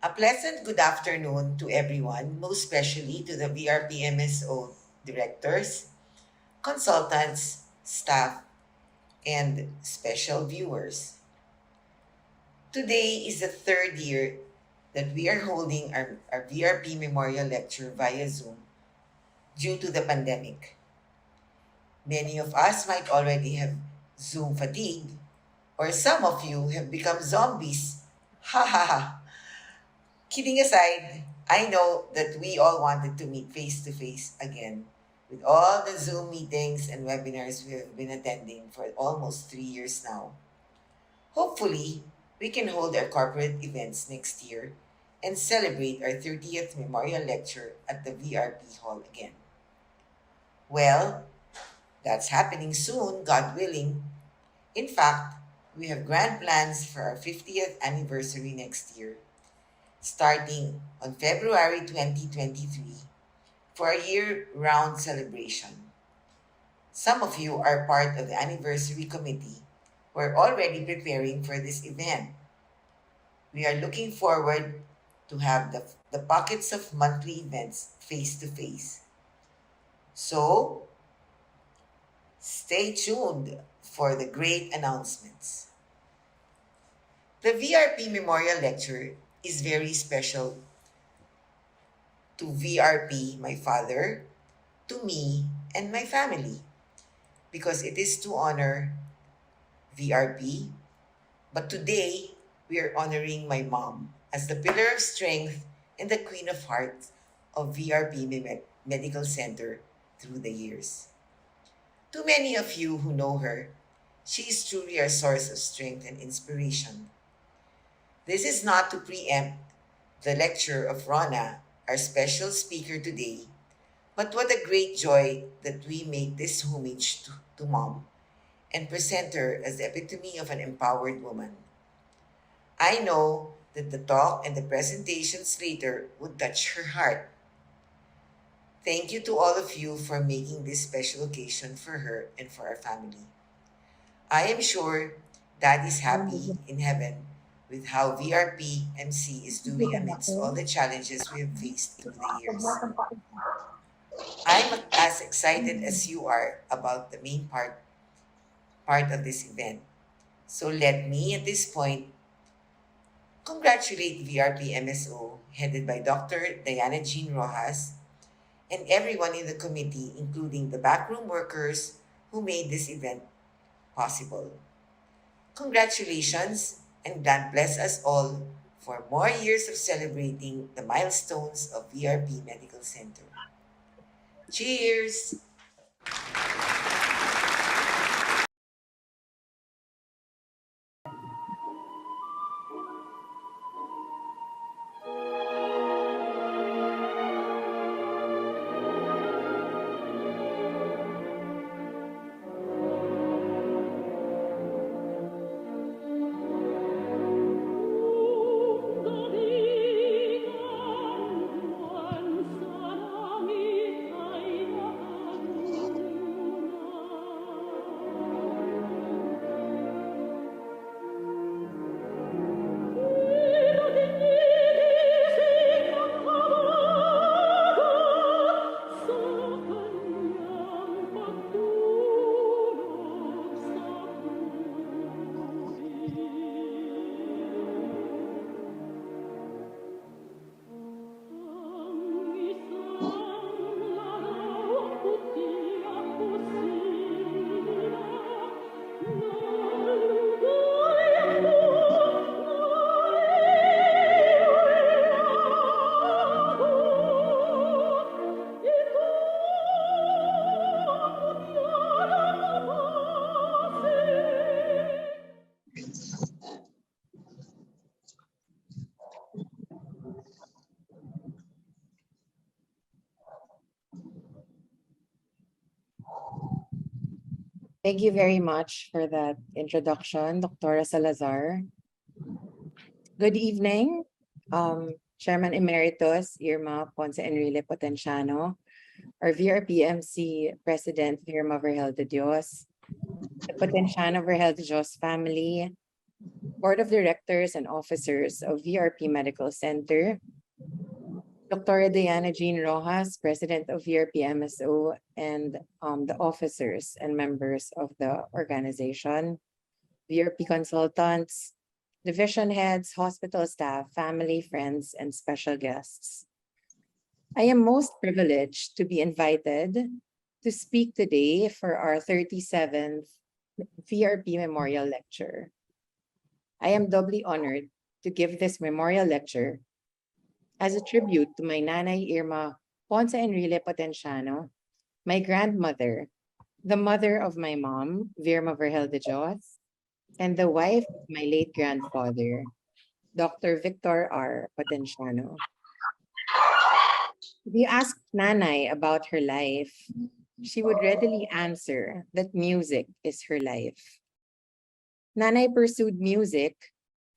A pleasant good afternoon to everyone, most especially to the VRPMSO directors, consultants, staff, and special viewers. Today is the third year that we are holding our VRP Memorial Lecture via Zoom due to the pandemic. Many of us might already have Zoom fatigue, or some of you have become zombies. Ha ha ha. Kidding aside, I know that we all wanted to meet face to face again with all the Zoom meetings and webinars we have been attending for almost 3 years now. Hopefully, we can hold our corporate events next year and celebrate our 30th memorial lecture at the VRP Hall again. Well, that's happening soon, God willing. In fact, we have grand plans for our 50th anniversary next year, starting on February 2023 for a year-round celebration. Some of you are part of the anniversary committee. We're already preparing for this event. We are looking forward to have the pockets of monthly events face to face. So, stay tuned for the great announcements. The VRP Memorial Lecture is very special to VRP, my father, to me, and my family because it is to honor VRP. But today, we are honoring my mom as the pillar of strength and the queen of hearts of VRP Medical Center through the years. To many of you who know her, she is truly a source of strength and inspiration. This is not to preempt the lecture of Rona, our special speaker today, but what a great joy that we make this homage to Mom and present her as the epitome of an empowered woman. I know that the talk and the presentations later would touch her heart. Thank you to all of you for making this special occasion for her and for our family. I am sure Dad is happy in heaven with how VRP MC is doing amidst all the challenges we have faced through the years. I'm as excited as you are about the main part of this event. So let me at this point congratulate VRP MSO headed by Dr. Diana Jean Rojas and everyone in the committee, including the backroom workers who made this event possible. Congratulations and God bless us all for more years of celebrating the milestones of VRP Medical Center. Cheers! Thank you very much for that introduction, Dr. Salazar. Good evening, Chairman Emeritus Irma Ponce Enrile Potenciano, our VRPMC President Irma Vergel de Dios, the Potenciano Vergel de Dios family, Board of Directors and Officers of VRP Medical Center, Dr. Diana Jean Rojas, President of VRPMSO, and the officers and members of the organization, VRP consultants, division heads, hospital staff, family, friends, and special guests. I am most privileged to be invited to speak today for our 37th VRP Memorial Lecture. I am doubly honored to give this memorial lecture as a tribute to my Nanay Irma Ponce Enrile Potenciano, my grandmother, the mother of my mom, Vergel de Dios, and the wife of my late grandfather, Dr. Victor R. Potenciano. If you ask Nanay about her life, she would readily answer that music is her life. Nanay pursued music,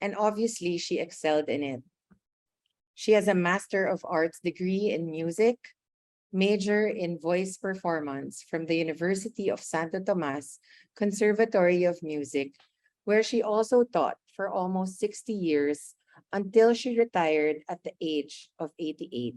and obviously she excelled in it. She has a Master of Arts degree in music, major in voice performance from the University of Santo Tomas Conservatory of Music, where she also taught for almost 60 years until she retired at the age of 88.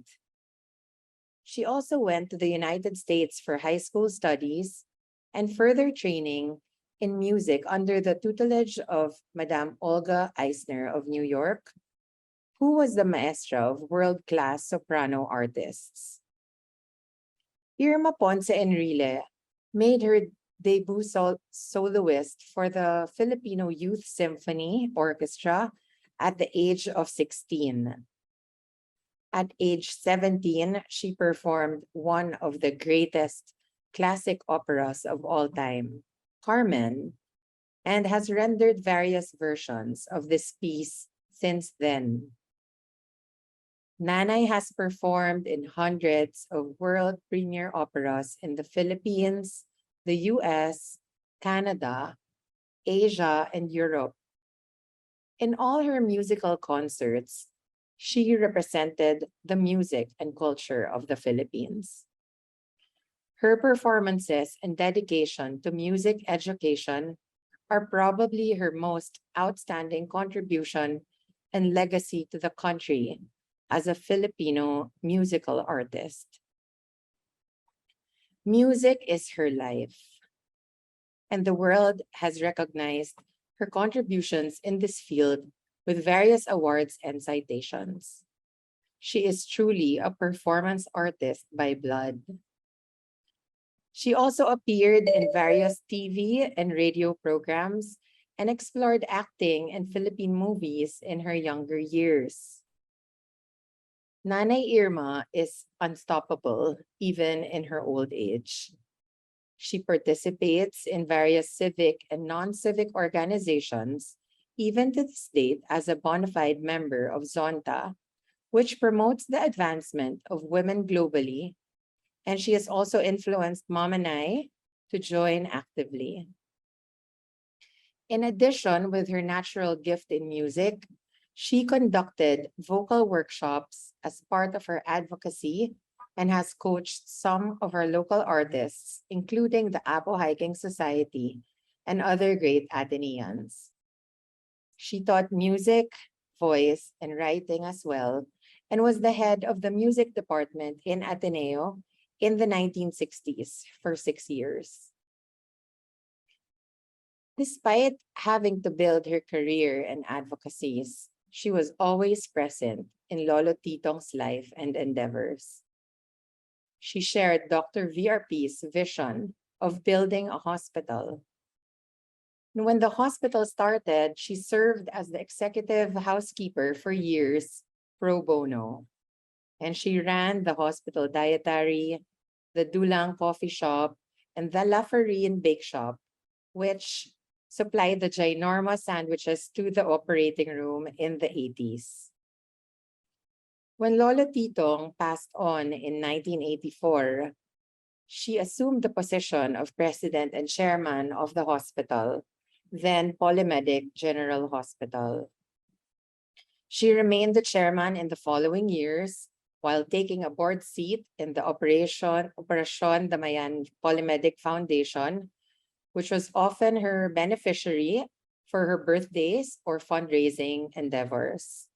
She also went to the United States for high school studies and further training in music under the tutelage of Madame Olga Eisner of New York, who was the maestra of world-class soprano artists. Irma Ponce Enrile made her debut soloist for the Filipino Youth Symphony Orchestra at the age of 16. At age 17, she performed one of the greatest classic operas of all time, Carmen, and has rendered various versions of this piece since then. Nanay has performed in hundreds of world premiere operas in the Philippines, the US, Canada, Asia, and Europe. In all her musical concerts, she represented the music and culture of the Philippines. Her performances and dedication to music education are probably her most outstanding contribution and legacy to the country as a Filipino musical artist. Music is her life, and the world has recognized her contributions in this field with various awards and citations. She is truly a performance artist by blood. She also appeared in various TV and radio programs and explored acting in Philippine movies in her younger years. Nanay Irma is unstoppable even in her old age. She participates in various civic and non-civic organizations, even to this date as a bona fide member of Zonta, which promotes the advancement of women globally, and she has also influenced Mom and I to join actively. In addition, with her natural gift in music, she conducted vocal workshops as part of her advocacy and has coached some of our local artists, including the Apo Hiking Society and other great Ateneans. She taught music, voice, and writing as well, and was the head of the music department in Ateneo in the 1960s for 6 years. Despite having to build her career and advocacies, she was always present in Lolo Titong's life and endeavors. She shared Dr. VRP's vision of building a hospital. And when the hospital started, she served as the executive housekeeper for years, pro bono. And she ran the hospital dietary, the Dulang coffee shop, and the La Farine bake shop, which supplied the ginormous sandwiches to the operating room in the 80s. When Lolo Titong passed on in 1984, she assumed the position of president and chairman of the hospital, then Polymedic General Hospital. She remained the chairman in the following years while taking a board seat in the Operacion Damayan Polymedic Foundation, which was often her beneficiary for her birthdays or fundraising endeavors.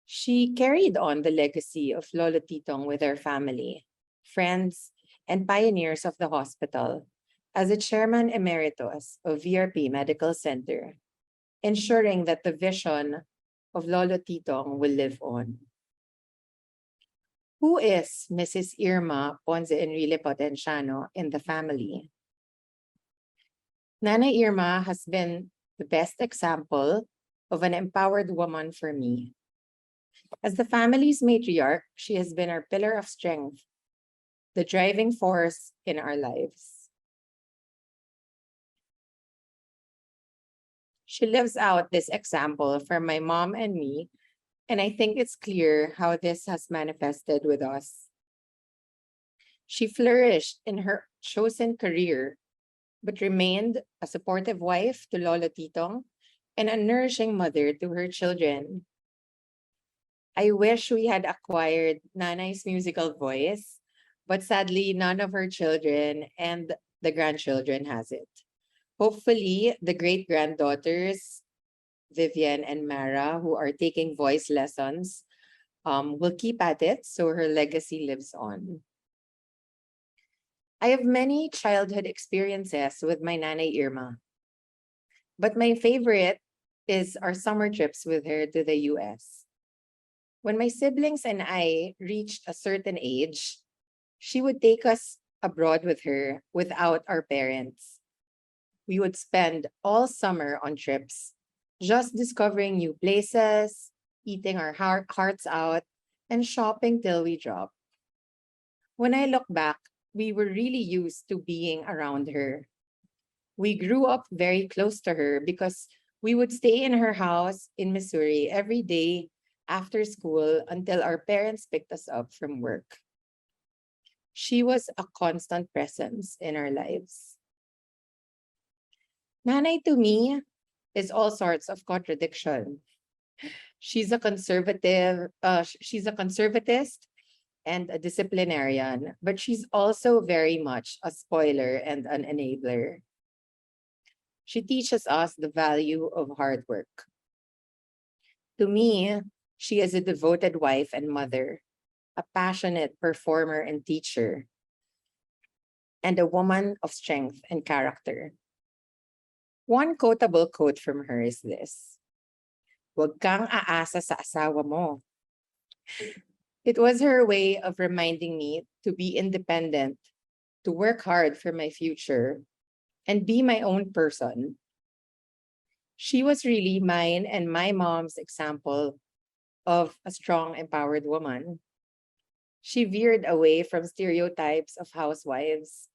She carried on the legacy of Lolo Titong with her family, friends, and pioneers of the hospital as a chairman emeritus of VRP Medical Center, ensuring that the vision of Lolo Titong will live on. Who is Mrs. Irma Ponce Enrile Potenciano in the family? Nana Irma has been the best example of an empowered woman for me. As the family's matriarch, she has been our pillar of strength, the driving force in our lives. She lives out this example for my mom and me, and I think it's clear how this has manifested with us. She flourished in her chosen career, but remained a supportive wife to Lolo Titong and a nourishing mother to her children. I wish we had acquired Nanay's musical voice, but sadly, none of her children and the grandchildren has it. Hopefully, the great granddaughters, Vivian and Mara, who are taking voice lessons, will keep at it so her legacy lives on. I have many childhood experiences with my Nanay Irma, but my favorite is our summer trips with her to the US. When my siblings and I reached a certain age, she would take us abroad with her without our parents. We would spend all summer on trips, just discovering new places, eating our hearts out, and shopping till we drop. When I look back, we were really used to being around her. We grew up very close to her because we would stay in her house in Missouri every day after school until our parents picked us up from work. She was a constant presence in our lives. Nanay to me is all sorts of contradiction. She's a conservatist and a disciplinarian, but she's also very much a spoiler and an enabler. She teaches us the value of hard work. To me, she is a devoted wife and mother, a passionate performer and teacher, and a woman of strength and character. One quotable quote from her is this: "Huwag kang aasa sa asawa mo." It was her way of reminding me to be independent, to work hard for my future, and be my own person. She was really mine and my mom's example of a strong, empowered woman. She veered away from stereotypes of housewives.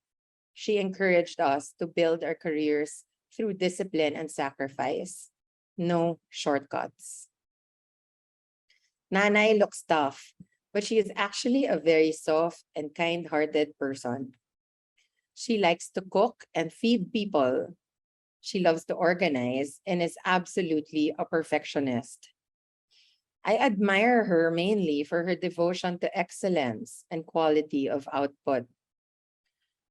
She encouraged us to build our careers through discipline and sacrifice. No shortcuts. Nanay looks tough, but she is actually a very soft and kind-hearted person. She likes to cook and feed people. She loves to organize and is absolutely a perfectionist. I admire her mainly for her devotion to excellence and quality of output.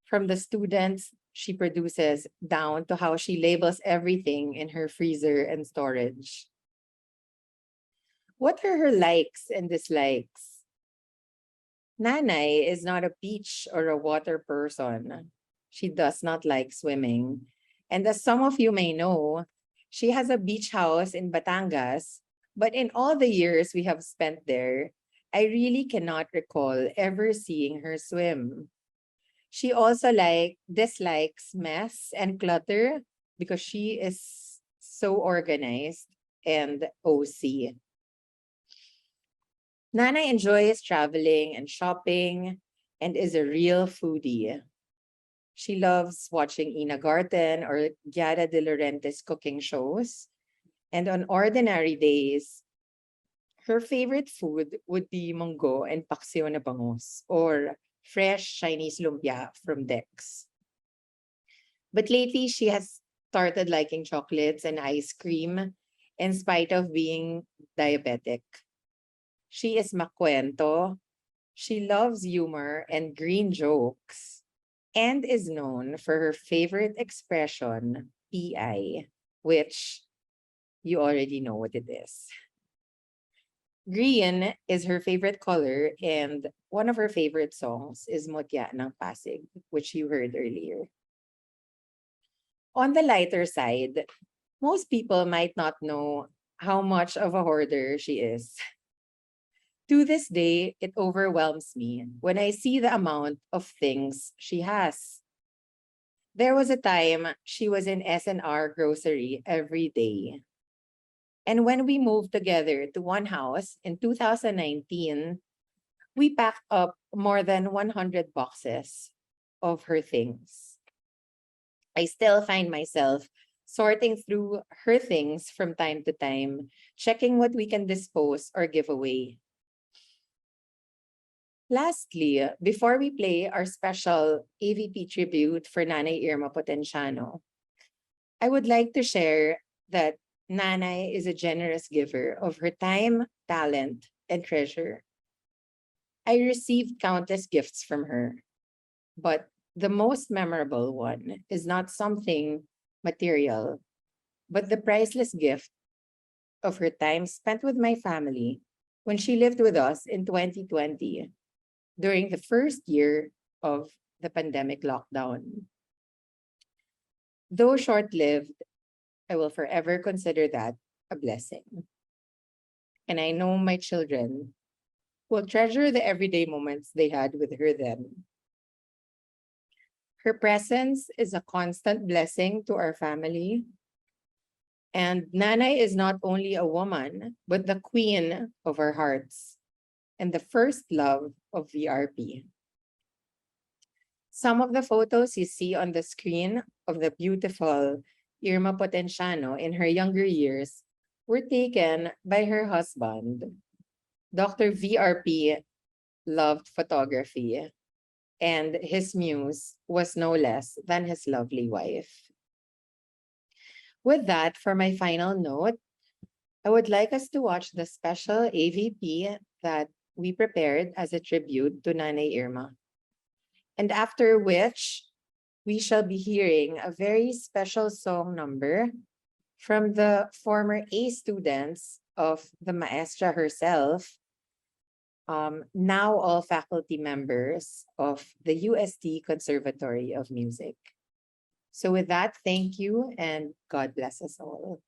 From the students she produces down to how she labels everything in her freezer and storage. What are her likes and dislikes? Nanay is not a beach or a water person. She does not like swimming. And as some of you may know, she has a beach house in Batangas, but in all the years we have spent there, I really cannot recall ever seeing her swim. She also dislikes mess and clutter because she is so organized and OC. Nana enjoys traveling and shopping and is a real foodie. She loves watching Ina Garten or Giada de Laurente's cooking shows. And on ordinary days, her favorite food would be munggo and paksiw na bangus or fresh Chinese lumpia from Dex. But lately, she has started liking chocolates and ice cream in spite of being diabetic. She is makwento. She loves humor and green jokes and is known for her favorite expression, PI. which you already know what it is. Green is her favorite color, and one of her favorite songs is Mutya ng Pasig, which you heard earlier. On the lighter side, most people might not know how much of a hoarder she is. To this day, it overwhelms me when I see the amount of things she has. There was a time she was in SNR grocery every day. And when we moved together to one house in 2019, we packed up more than 100 boxes of her things. I still find myself sorting through her things from time to time, checking what we can dispose or give away. Lastly, before we play our special AVP tribute for Nanay Irma Potenciano, I would like to share that Nanay is a generous giver of her time, talent, and treasure. I received countless gifts from her, but the most memorable one is not something material, but the priceless gift of her time spent with my family when she lived with us in 2020 during the first year of the pandemic lockdown. Though short lived, I will forever consider that a blessing. And I know my children will treasure the everyday moments they had with her then. Her presence is a constant blessing to our family. And Nanay is not only a woman, but the queen of our hearts and the first love of VRP. Some of the photos you see on the screen of the beautiful Irma Potenciano in her younger years were taken by her husband. Dr. VRP loved photography, and his muse was no less than his lovely wife. With that, for my final note, I would like us to watch the special AVP that we prepared as a tribute to Nanay Irma. And after which, we shall be hearing a very special song number from the former A students of the maestra herself, now all faculty members of the UST Conservatory of Music. So with that, thank you and God bless us all.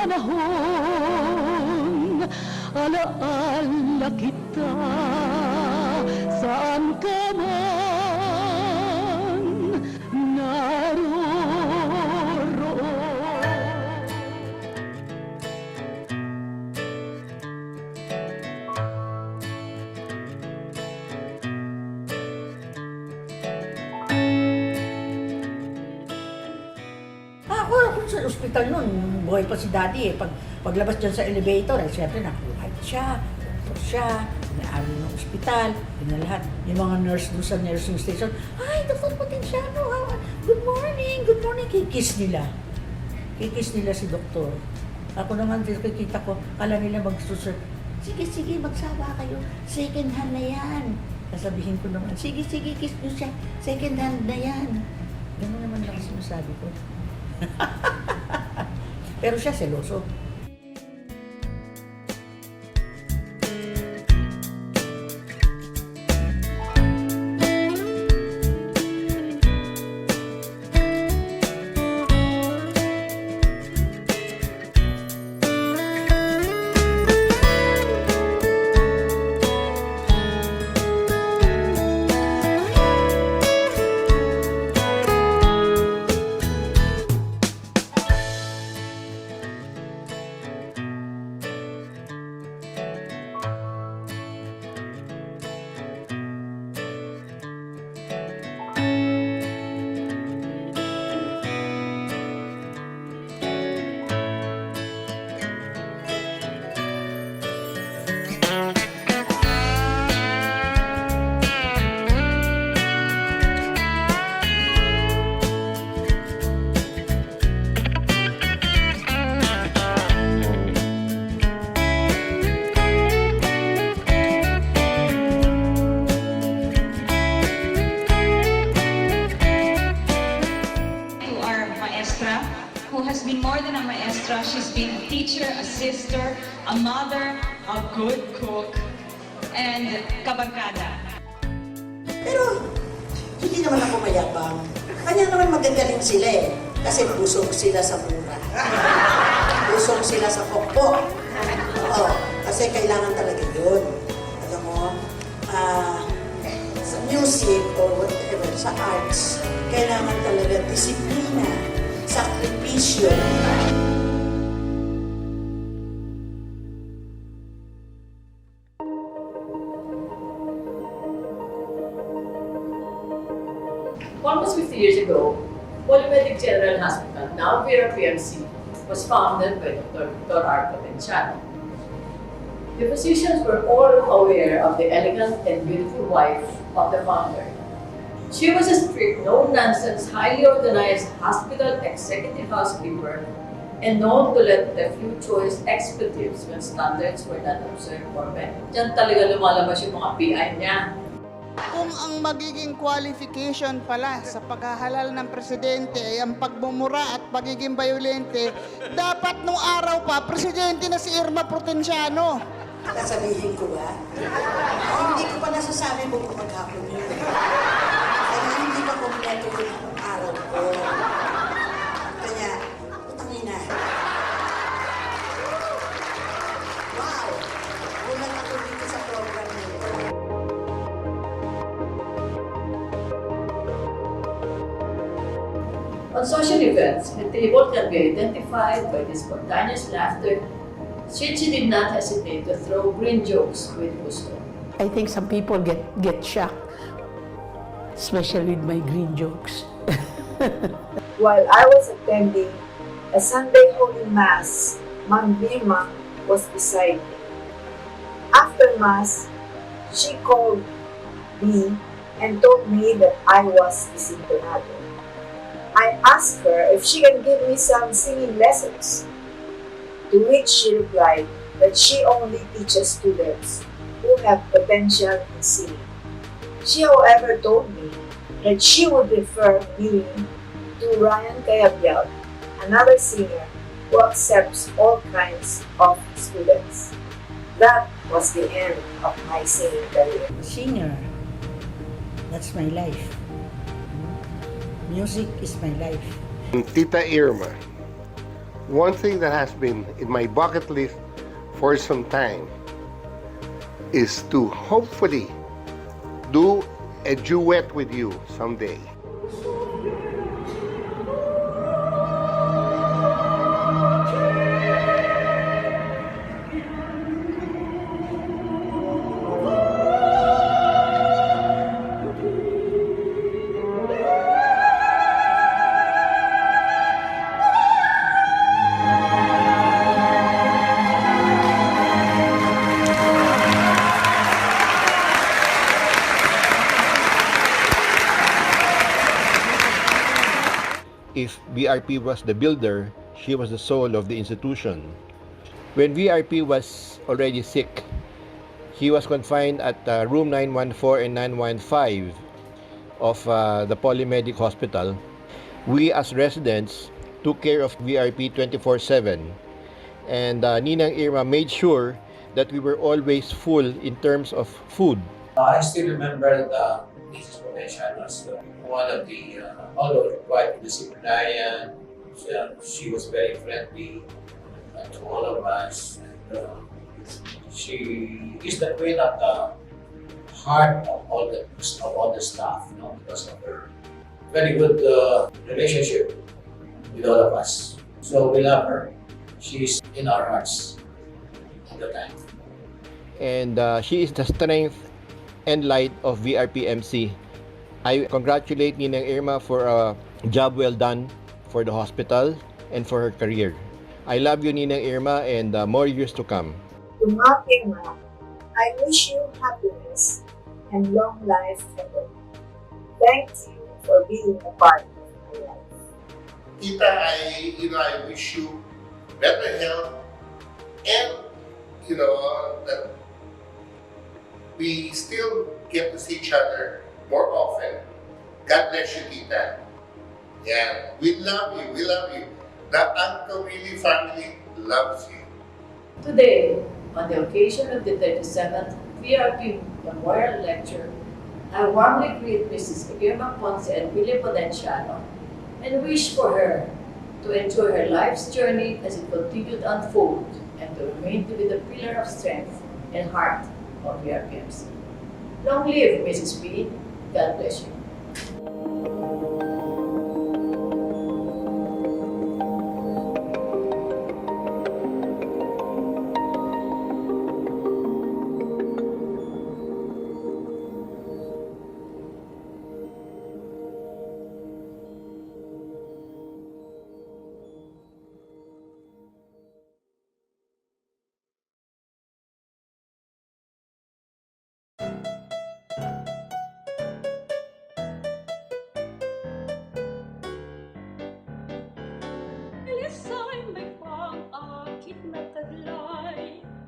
panahon, alaala kita, saan ka man naroroon. Ako sa ospital noon, buhay pa si daddy eh. Paglabas dyan sa elevator, eh, siyempre nakuha siya, doktor siya, inaari ng ospital, yun na lahat. Yung mga nurse doon sa nursing station, ay, Dr. Potenciano, good morning, kikiss nila. Kikiss nila si doktor. Ako naman, kita ko, kala nila magsusurf. Sige, magsawa kayo, second hand na yan. Sasabihin ko naman, sige, kiss nyo siya. Second hand na yan. Gano'n naman lang sinasabi ko. Pero siya seloso. Who has been more than a maestra. She's been a teacher, a sister, a mother, a good cook, and kabarkada. Pero hindi naman ako mayabang. Kanya naman magagaling sila eh. Kasi busog sila sa mura. Busog sila sa pokpok. Oo, kasi kailangan talaga yun. Alam mo, sa music or whatever, sa arts, kailangan talaga disiplina, sakripisyo. Almost 50 years ago, Polymedic General Hospital, now VRPMC, was founded by Dr. R. Potenciano. The physicians were all aware of the elegant and beautiful wife of the founder. She was a strict, no-nonsense, highly organized hospital executive housekeeper and known to let the few choice expletives when standards were not observed or met. Diyan talaga lumalabas yung mga PI niya. Kung ang magiging qualification pala sa paghahalal ng presidente ay ang pagmumura at pagiging violente, dapat nung araw pa, presidente na si Irma Potenciano. Sasabihin ko ba? Hindi ko pa nasasabi kung maghapon yun. Kaya hindi pa kompleto yung araw ko. Kaya, utangin na. Wow! Ulan ako dito sa program na ito. On social events, the table can be identified by the spontaneous laughter, since she did not hesitate to throw green jokes with gusto. I think some people get shocked, especially with my green jokes. While I was attending a Sunday Holy Mass, Ma'am Irma was beside me. After Mass, she called me and told me that I was disintonado. I asked her if she can give me some singing lessons, to which she replied that she only teaches students who have potential in singing. She, however, told me that she would refer me to Ryan Cayabyab, another singer who accepts all kinds of students. That was the end of my singing career. Singer. That's my life. Music is my life. Tita Irma, one thing that has been in my bucket list for some time is to hopefully do a duet with you someday. If VRP was the builder, she was the soul of the institution. When VRP was already sick, He was confined at room 914 and 915 of the Polymedic Hospital. We as residents took care of VRP 24/7, and Ninang Irma made sure that we were always full in terms of food. I still remember the Mrs. Potenciano as one of the, although quite disciplinarian, she was very friendly to all of us. And, she is the queen of the heart of all the staff, because of her very good relationship with all of us. So we love her. She's in our hearts all the time. And she is the strength and light of VRPMC. I congratulate Ninang Irma for a job well done for the hospital and for her career. I love you, Ninang Irma, and more years to come. To Ma'am Irma, I wish you happiness and long life ever. Thank you for being a part of my life. Tita, I wish you better health and, that we still get to see each other more often. God bless you, Tita. Yeah, we love you. The Uncle Willie family loves you. Today, on the occasion of the 37th VRP Memorial Lecture, I warmly greet Mrs. Irma Ponce and Willie Potenciano and wish for her to enjoy her life's journey as it continued to unfold and to remain to be the pillar of strength and heart of VRPMC. Long live Mrs. P. God bless you.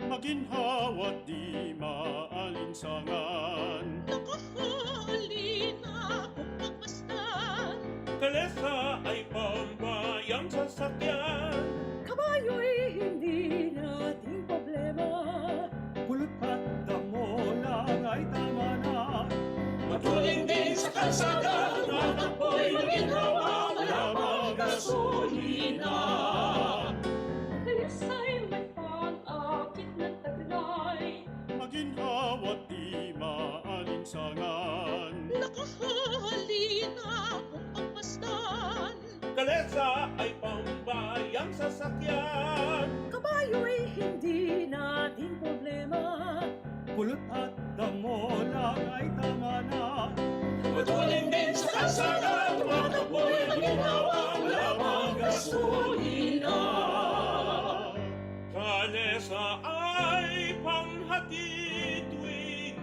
Maginhawat di maalinsangan, nakahalina kung pagmasdan. Kalesa ay pambayang sasakyan, kabayo'y hindi nating problema. Pulot at damo lang ay tama na. Matuling din sa kalsada, tumatakbo'y maginhawa, lamang gasolina. Kalisa'y may pang-akit ng taglay, maginhawat di maalinsangan. Nakahalina kung pagmasdan, kalesa ay pambayang sasakyan, kabayo'y hindi nating problema. Pulot at damo lang ay tama na. Matuling din sa kalsada, tumatakbo'y maginhawa, lamang gasolina. Kalesa ay panghatid tuwing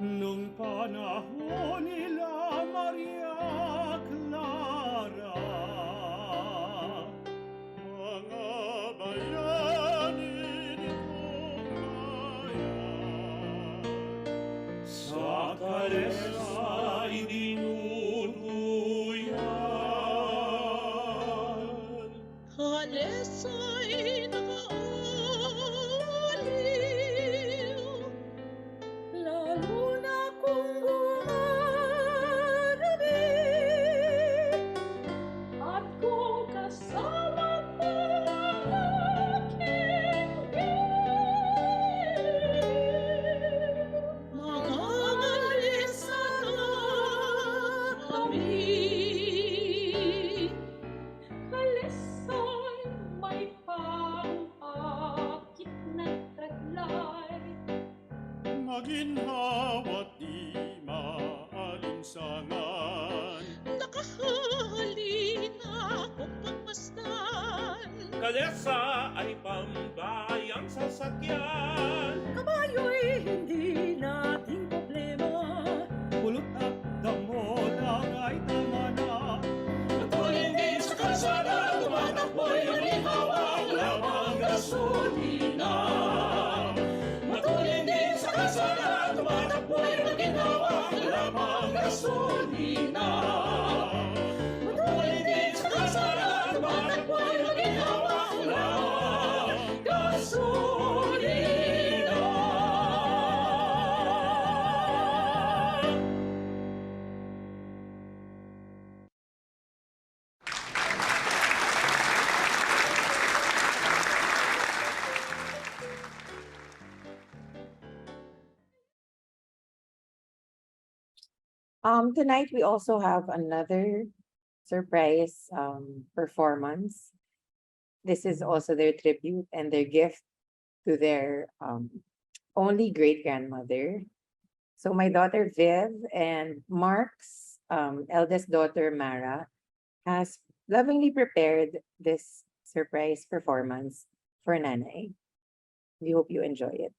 nung panahon nila Maria Clara, mga bayani nitong bayan sa kalesa idinuduyan. Kalesa'y nakaaliw, lalo na kung umarabi, at kung kasama mo ang aking biyay. Mga alisa na kami, kalesa'y may pang-akit ng taglay, maginhawat di maalinsangan. Nakahalina kung pagmasdan, kalesa ay pambayang sasakyan, kabayo'y hindi nating problema. Pulot at damo lang ay tama na. Matuling din sa kalsada, tumatakbo'y maginhawa, lamang gasolina. gasolina. Matuloy din sa kalsada at matakbo'y maginhawa na gasolina. Tonight we also have another surprise performance. This is also their tribute and their gift to their only great grandmother. So my daughter Viv and Mark's eldest daughter Mara has lovingly prepared this surprise performance for Nanay. We hope you enjoy it.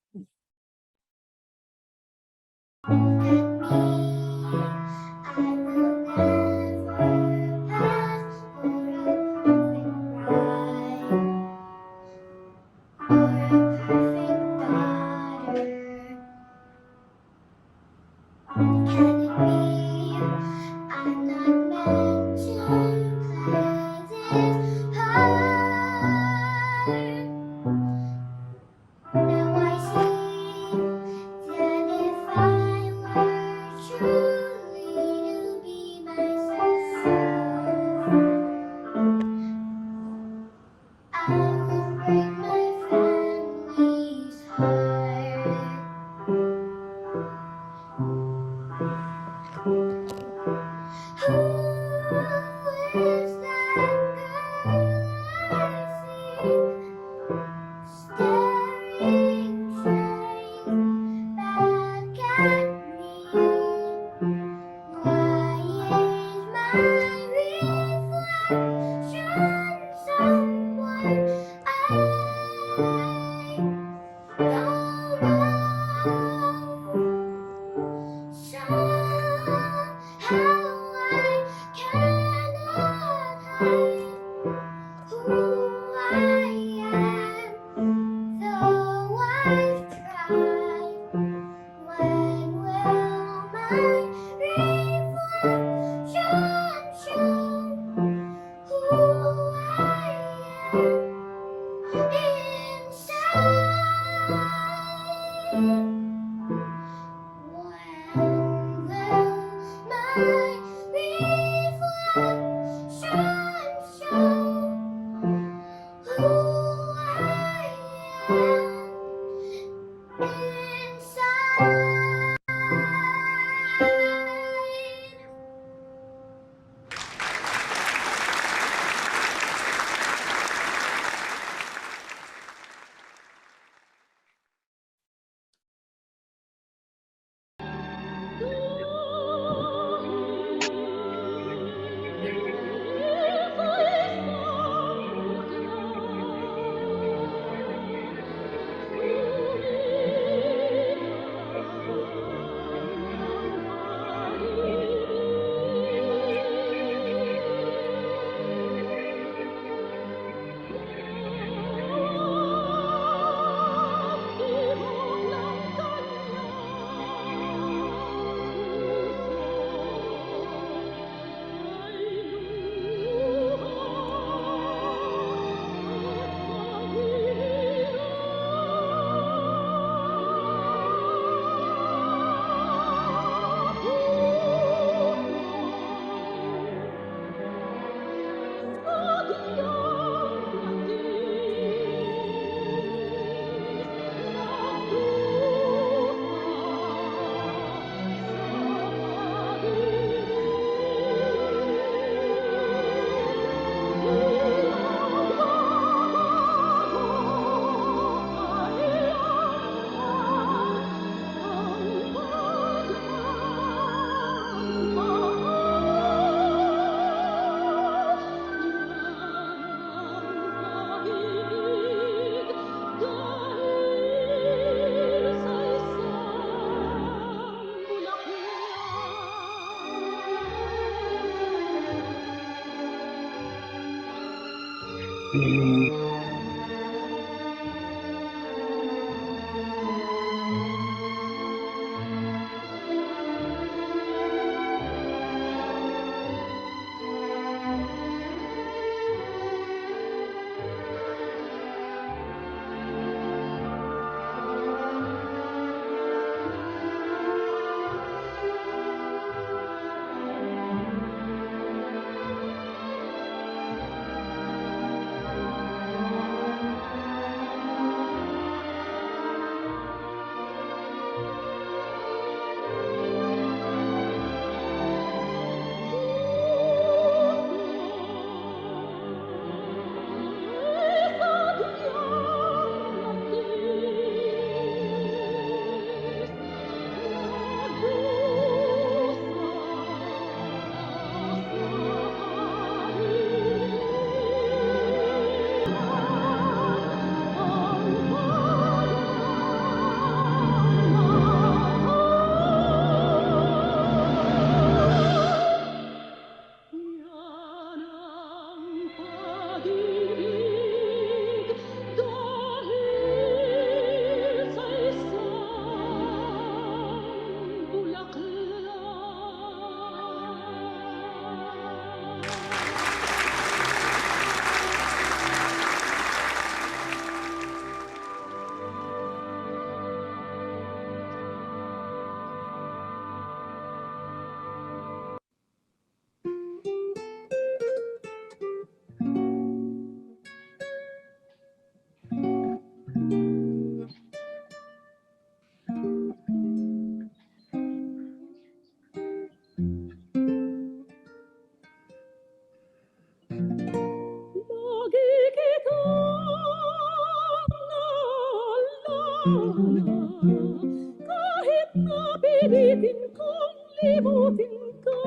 limutin ka.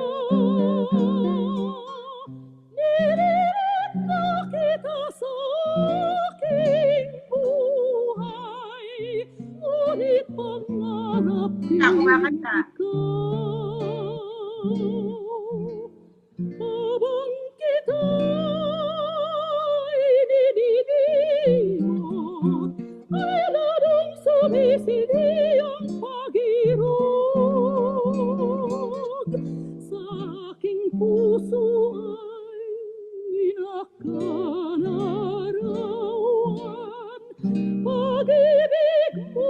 Nililit na kita sa aking buhay, ngunit pangarap din ikaw. Habang kita'y nililibot, ay lalong sumisili ang pag-irog. Sa aking puso ay nakalarawan, pag-ibig mo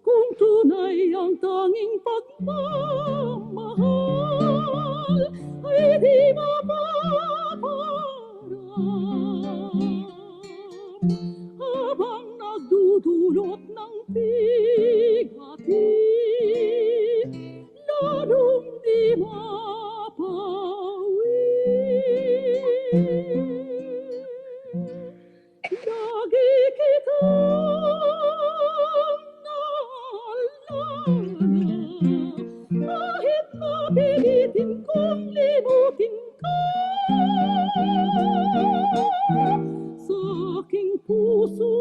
kung tunay ang tanging pagmamahal ay di mapaparang habang nagdudulot ng bigati, lalong di mapawi. Lagi kitang kahit mapilitin kong limutin ka. Sa aking puso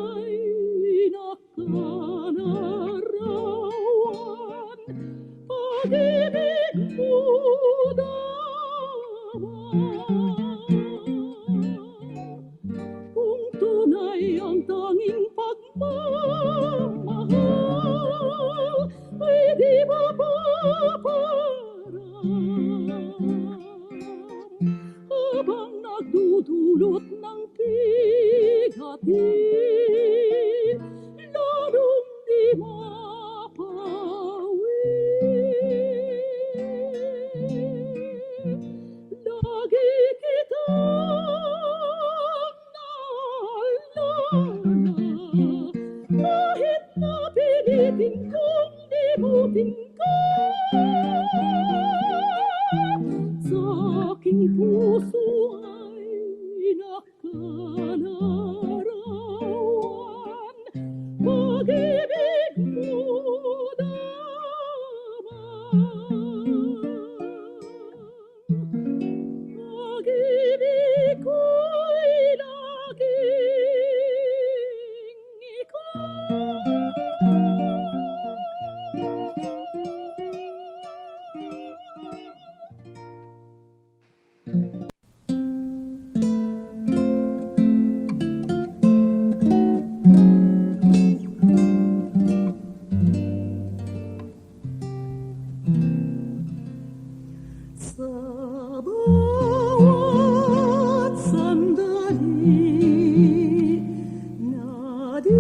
ay nakalarawan, pag-ibig mo kung tunay ang tanging pagmamahal ay di mapaparang habang nagdudulot ng bigati, lalong di mapawi. Lagi kitang naalala, kahit mapilitin kong limutin ka. Sa aking puso ay nakalarawan, pag-ibig mo pag-ibig ko'y laging ikaw. Sa bawat sandali na di